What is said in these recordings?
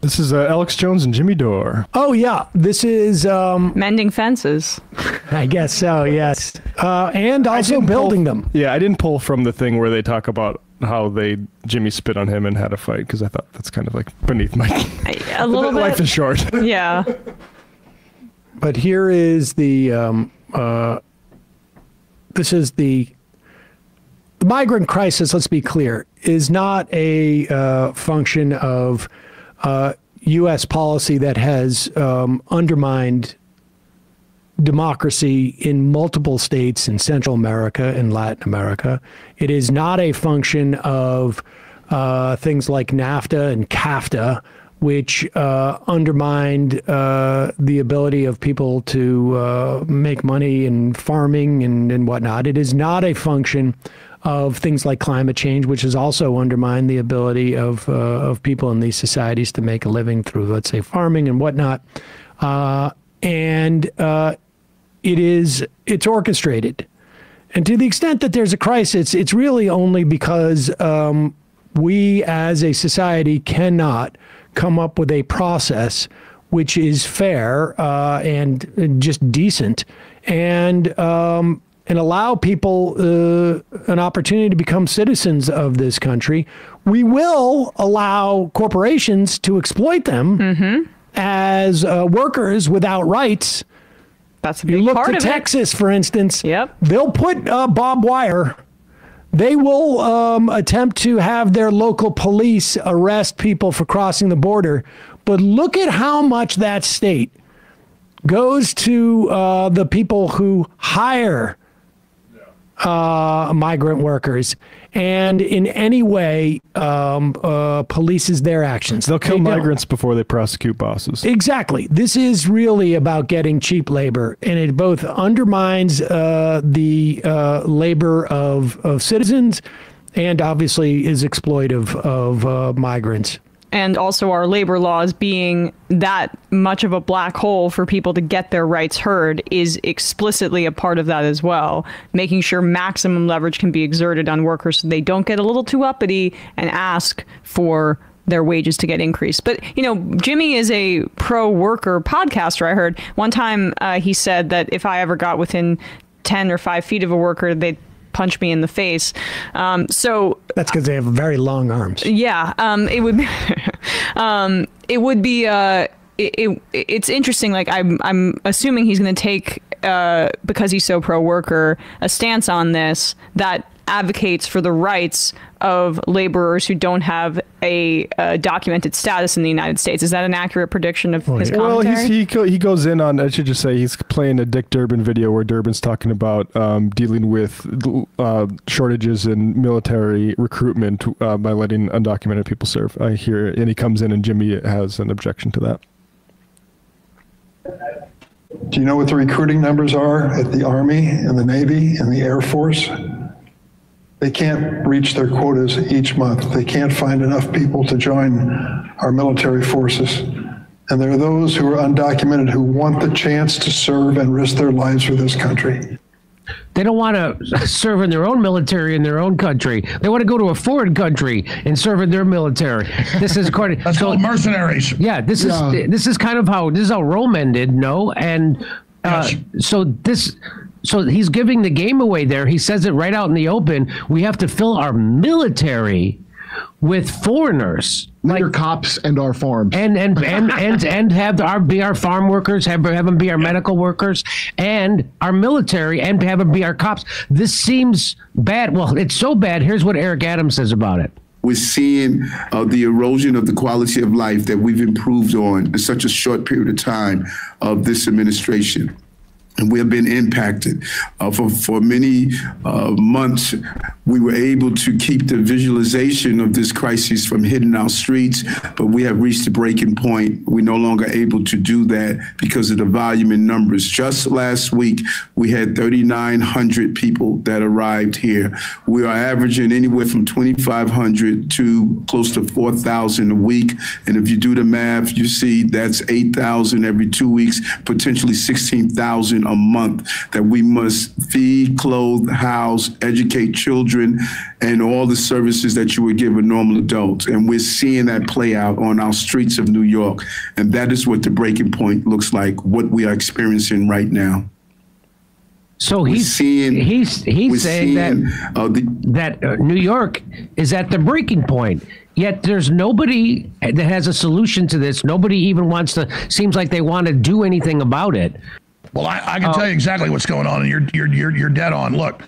This is Alex Jones and Jimmy Dore. Oh, yeah. This is... mending fences. I guess so, yes. And also building them. Yeah, I didn't pull from the thing where they talk about how Jimmy spit on him and had a fight, because I thought that's kind of like beneath my... A little bit. Life is short. Yeah. But here is the... this is the migrant crisis, let's be clear, is not a function of U.S. policy that has undermined democracy in multiple states in Central America and Latin America. It is not a function of things like NAFTA and CAFTA, which undermined the ability of people to make money in farming and whatnot. It is not a function of things like climate change, which has also undermined the ability of people in these societies to make a living through, let's say, farming and whatnot. It's orchestrated. And to the extent that there's a crisis, it's really only because we as a society cannot come up with a process which is fair and just decent and allow people an opportunity to become citizens of this country. We will allow corporations to exploit them as workers without rights. That's a big part of it. You look to Texas, for instance. Yep. They'll put barbed wire. They will attempt to have their local police arrest people for crossing the border. But look at how much that state goes to the people who hire migrant workers and in any way polices their actions. They'll kill migrants before they prosecute bosses. Exactly. This is really about getting cheap labor, and it both undermines the labor of citizens and obviously is exploitive of migrants. And also our labor laws being that much of a black hole for people to get their rights heard is explicitly a part of that as well. Making sure maximum leverage can be exerted on workers so they don't get a little too uppity and ask for their wages to get increased. But, you know, Jimmy is a pro-worker podcaster, I heard. One time he said that if I ever got within 10 or 5 feet of a worker, they'd punch me in the face. So that's because they have very long arms. Yeah, it would be. It would be. It's interesting. Like I'm assuming he's going to take because he's so pro-worker a stance on this that advocates for the rights of laborers who don't have a documented status in the United States. Is that an accurate prediction of his commentary? Well, he goes in on, I should just say, he's playing a Dick Durbin video where Durbin's talking about dealing with shortages in military recruitment by letting undocumented people serve. I hear, and he comes in and Jimmy has an objection to that. Do you know what the recruiting numbers are at the Army and the Navy and the Air Force? They can't reach their quotas each month. They can't find enough people to join our military forces. And there are those who are undocumented who want the chance to serve and risk their lives for this country. They don't want to serve in their own military in their own country. They want to go to a foreign country and serve in their military. This is according. That's called mercenaries. Yeah, this is kind of how Rome ended. No, and yes. So he's giving the game away there. He says it right out in the open. We have to fill our military with foreigners, like our cops and our farms, and have be our farm workers, have them be our medical workers, and our military, and have them be our cops. This seems bad. Well, it's so bad. Here's what Eric Adams says about it. We're seeing the erosion of the quality of life that we've improved on in such a short period of time of this administration. And we have been impacted. For many months, we were able to keep the visualization of this crisis from hitting our streets, but we have reached a breaking point. We're no longer able to do that because of the volume in numbers. Just last week, we had 3,900 people that arrived here. We are averaging anywhere from 2,500 to close to 4,000 a week. And if you do the math, you see that's 8,000 every 2 weeks, potentially 16,000 a month that we must feed, clothe, house, educate children, and all the services that you would give a normal adult. And we're seeing that play out on our streets of New York. And that is what the breaking point looks like, what we are experiencing right now. So he's saying that New York is at the breaking point. Yet there's nobody that has a solution to this. Nobody even seems like they want to do anything about it. Well, I can tell you exactly what's going on, and you're dead on. Look,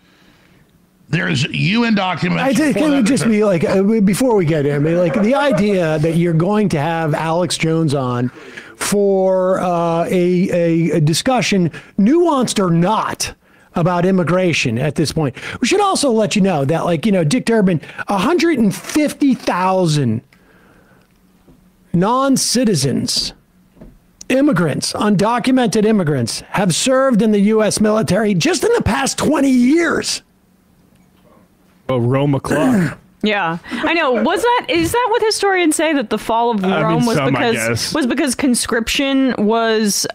there's UN documents. Can we just be like, before we get in, I mean, like the idea that you're going to have Alex Jones on for a discussion, nuanced or not, about immigration at this point. We should also let you know that, like, Dick Durbin, 150,000 non-citizens, immigrants, undocumented immigrants, have served in the U.S. military just in the past 20 years. Oh, Rome o'clock. Yeah, I know. Is that what historians say, that the fall of Rome was because conscription was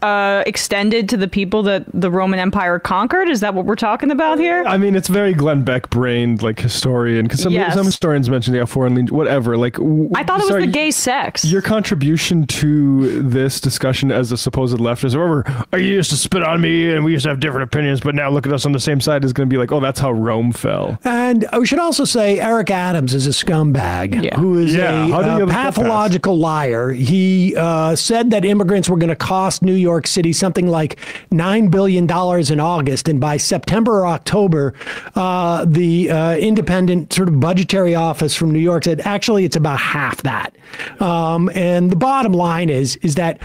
extended to the people that the Roman Empire conquered? Is that what we're talking about here? I mean, it's very Glenn Beck-brained, like, historian, because some historians mention foreign, whatever. Like, I thought it was the gay sex. Your contribution to this discussion as a supposed leftist, or you used to spit on me and we used to have different opinions, but now look at us on the same side, is going to be like, oh, that's how Rome fell. And we should also say Eric Adams is a scumbag who is a pathological liar. He said that immigrants were going to cost New York City something like $9 billion in August. And by September or October, the independent sort of budgetary office from New York said, actually, it's about half that. And the bottom line is that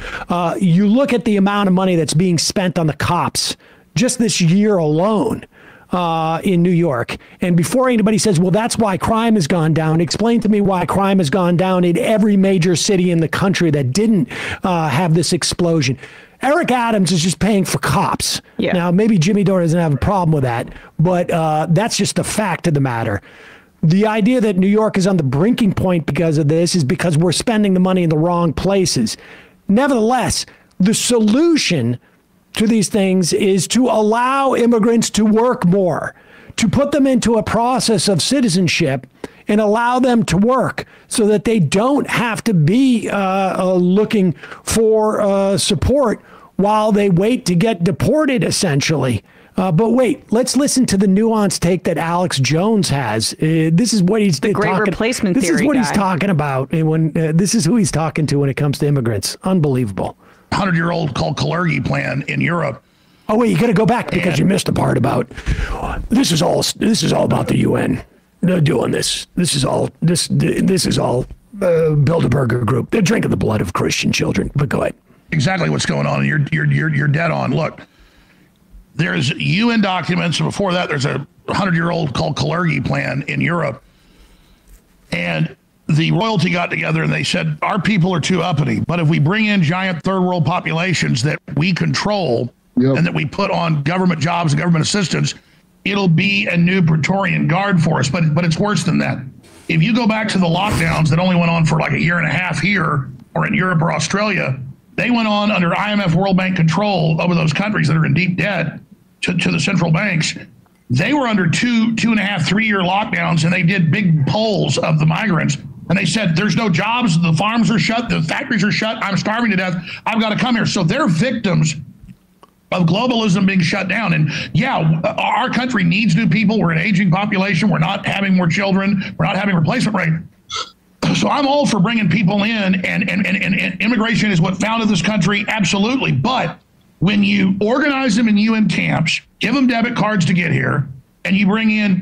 you look at the amount of money that's being spent on the cops just this year alone. In New York. And before anybody says, well, that's why crime has gone down, explain to me why crime has gone down in every major city in the country that didn't have this explosion. Eric Adams is just paying for cops. Yeah. Now, maybe Jimmy Dore doesn't have a problem with that, but that's just a fact of the matter. The idea that New York is on the breaking point because of this is because we're spending the money in the wrong places. Nevertheless, the solution to these things is to allow immigrants to work more, to put them into a process of citizenship and allow them to work so that they don't have to be looking for support while they wait to get deported, essentially. But wait, let's listen to the nuanced take that Alex Jones has. This is what he's the great replacement theory. This is what he's talking about when this is who he's talking to when it comes to immigrants. Unbelievable. 100-year-old called Kalergi plan in Europe. Oh wait, you got to go back because you missed the part about this is all about the UN. They're doing this. This is all Bilderberger group. They're drinking the blood of Christian children. But go ahead. Exactly what's going on, and you're dead on. Look, there's UN documents, and before that, there's a 100-year-old called Kalergi plan in Europe, and the royalty got together and they said, our people are too uppity, but if we bring in giant third world populations that we control and that we put on government jobs and government assistance, it'll be a new Praetorian Guard for us. But it's worse than that. If you go back to the lockdowns that only went on for like a year and a half here or in Europe or Australia, they went on under IMF World Bank control over those countries that are in deep debt to the central banks. They were under 2.5, 3 year lockdowns, and they did big polls of the migrants. And they said, there's no jobs, the farms are shut, the factories are shut, I'm starving to death, I've got to come here. So they're victims of globalism being shut down. And yeah, our country needs new people. We're an aging population. We're not having more children. We're not having replacement rate. So I'm all for bringing people in, and immigration is what founded this country, absolutely. But when you organize them in UN camps, give them debit cards to get here, and you bring in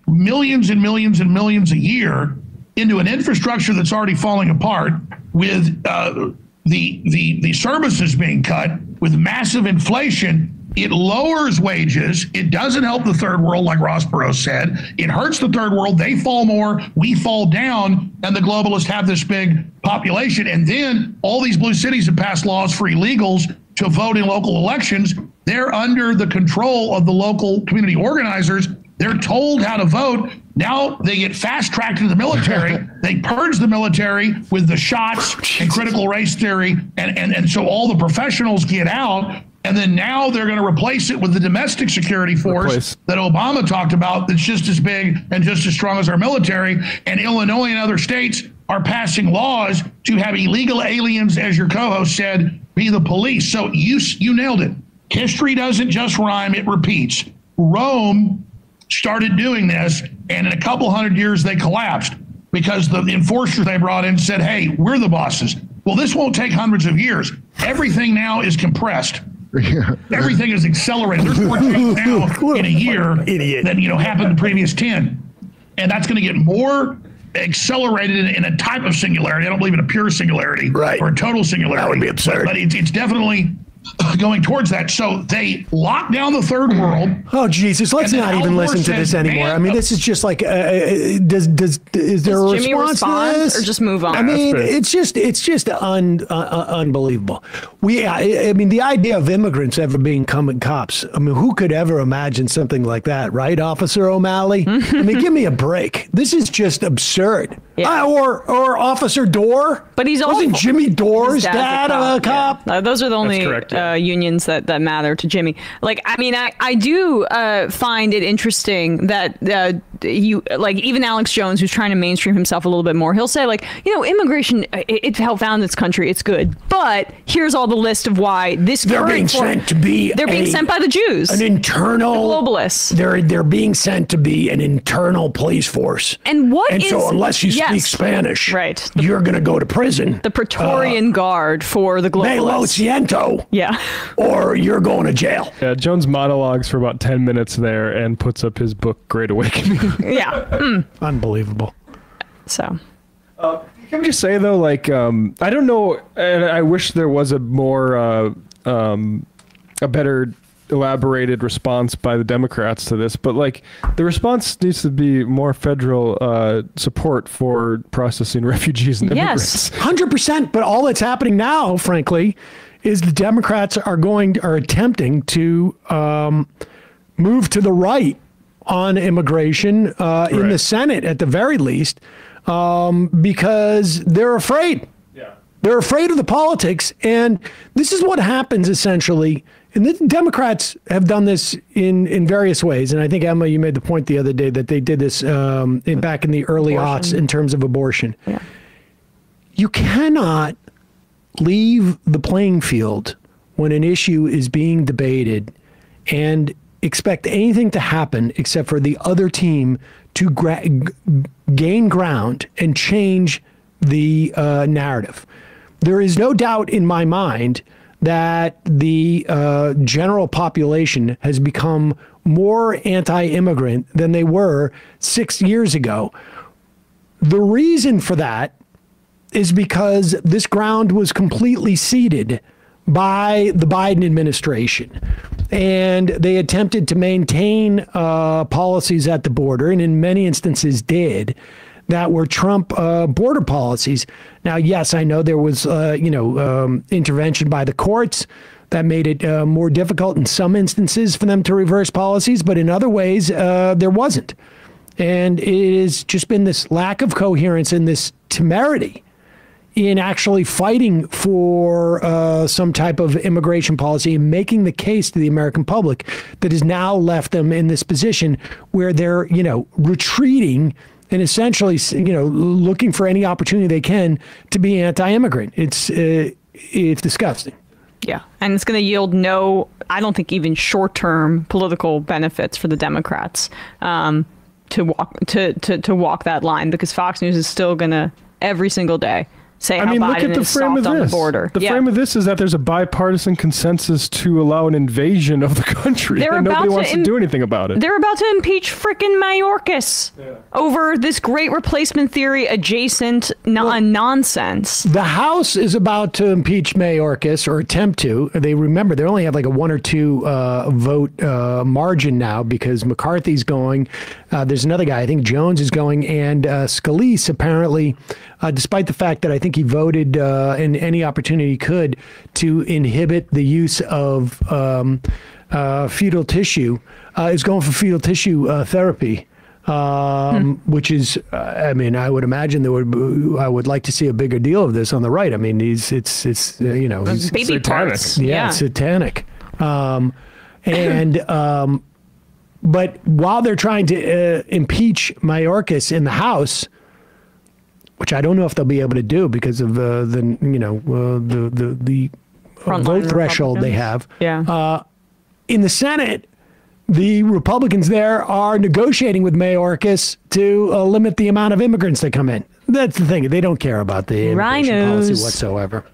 millions and millions and millions a year into an infrastructure that's already falling apart, with the services being cut, with massive inflation, it lowers wages. It doesn't help the third world, like Ross Perot said. It hurts the third world. They fall more, we fall down, and the globalists have this big population. And then all these blue cities have passed laws for illegals to vote in local elections. They're under the control of the local community organizers. They're told how to vote. Now they get fast-tracked into the military. They purge the military with the shots and critical race theory. And so all the professionals get out. And then now they're going to replace it with the domestic security force that Obama talked about that's just as big and just as strong as our military. And Illinois and other states are passing laws to have illegal aliens, as your co-host said, be the police. So you nailed it. History doesn't just rhyme, it repeats. Rome started doing this, and in a couple hundred years, they collapsed because the enforcers they brought in said, hey, we're the bosses. Well, this won't take hundreds of years. Everything now is compressed. Everything is accelerated. There's more change now in a year than happened the previous 10. And that's going to get more accelerated in a type of singularity. I don't believe in a pure singularity or a total singularity. That would be absurd. But it's definitely going towards that. So they lock down the third world. Oh, Jesus, let's not even listen to this anymore. I mean, this is just like, is there a Jimmy response to this? Or just move on? I mean, it's just unbelievable. I mean, the idea of immigrants ever being cops, I mean, who could ever imagine something like that, right, Officer O'Malley? I mean, give me a break. This is just absurd. Yeah. Or Officer Dore. But wasn't Jimmy Dore's dad a cop? Yeah. Those are the only unions that matter to Jimmy. Like, I mean, I do find it interesting that even Alex Jones, who's trying to mainstream himself a little bit more, he'll say, like, immigration, it helped found this country, it's good. But here's all the list of why they're being sent by the Jews. An internal globalists. They're being sent to be an internal police force. And so unless you speak Spanish, you're going to go to prison. The Praetorian Guard for the globalists. Me lo siento. Yeah. Or you're going to jail. Yeah, Jones monologues for about 10 minutes there and puts up his book, Great Awakening. Yeah. Unbelievable. So. Can we just say, though, like, I don't know, and I wish there was a more, a better elaborated response by the Democrats to this, but, like, the response needs to be more federal support for processing refugees and immigrants. Yes, 100%. But all that's happening now, frankly, is the Democrats are attempting to move to the right on immigration in the Senate, at the very least, because they're afraid. Yeah. They're afraid of the politics. And this is what happens, essentially. And the Democrats have done this in various ways. And I think, Emma, you made the point the other day that they did this back in the early aughts in terms of abortion. Yeah. You cannot leave the playing field when an issue is being debated and expect anything to happen except for the other team to gain ground and change the narrative. There is no doubt in my mind that the general population has become more anti-immigrant than they were 6 years ago. The reason for that is because this ground was completely ceded by the Biden administration. And they attempted to maintain policies at the border, and in many instances did, that were Trump border policies. Now, yes, I know there was, intervention by the courts that made it more difficult in some instances for them to reverse policies, but in other ways, there wasn't. And it has just been this lack of coherence and this temerity in actually fighting for some type of immigration policy and making the case to the American public that has now left them in this position where they're, retreating and essentially, looking for any opportunity they can to be anti-immigrant. It's disgusting. Yeah, and it's going to yield I don't think even short-term political benefits for the Democrats to walk that line, because Fox News is still going to every single day say how Biden is soft on the border. The frame of this is that there's a bipartisan consensus to allow an invasion of the country, and nobody wants to do anything about it. They're about to impeach frickin' Mayorkas over this great replacement theory adjacent nonsense. The House is about to impeach Mayorkas, or attempt to. They only have like a 1 or 2 vote margin now because McCarthy's going. There's another guy, I think Jones is going, and Scalise apparently, despite the fact that I think he voted in any opportunity he could to inhibit the use of fetal tissue, is going for fetal tissue therapy, which is, I would imagine I would like to see a bigger deal of this on the right. I mean, it's baby satanic. parts. Yeah, it's satanic. But while they're trying to impeach Mayorkas in the House, which I don't know if they'll be able to do because of the vote threshold they have. Yeah. In the Senate, the Republicans there are negotiating with Mayorkas to limit the amount of immigrants that come in. That's the thing. They don't care about the immigration policy whatsoever.